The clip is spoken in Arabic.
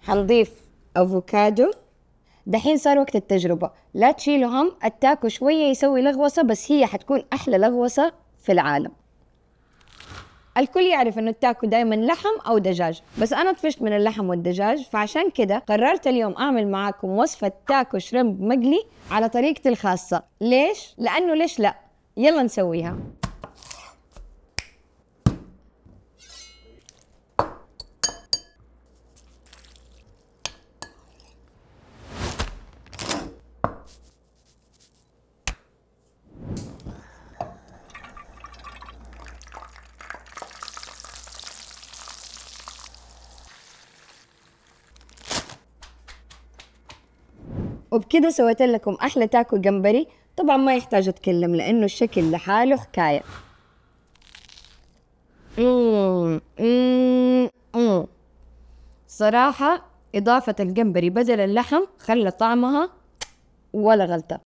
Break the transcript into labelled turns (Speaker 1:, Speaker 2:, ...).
Speaker 1: حنضيف افوكادو. دحين صار وقت التجربة، لا تشيلوا هم، التاكو شوية يسوي لغوصة بس هي حتكون أحلى لغوصة في العالم. الكل يعرف إنه التاكو دايما لحم أو دجاج، بس أنا طفشت من اللحم والدجاج، فعشان كده قررت اليوم أعمل معاكم وصفة تاكو شريمب مقلي على طريقتي الخاصة. ليش؟ لأنه ليش لأ؟ يلا نسويها. وبكده سويت لكم أحلى تاكو جمبري، طبعا ما يحتاج أتكلم لأنه الشكل لحاله حكاية. صراحة إضافة الجمبري بدل اللحم خلى طعمها ولا غلطة.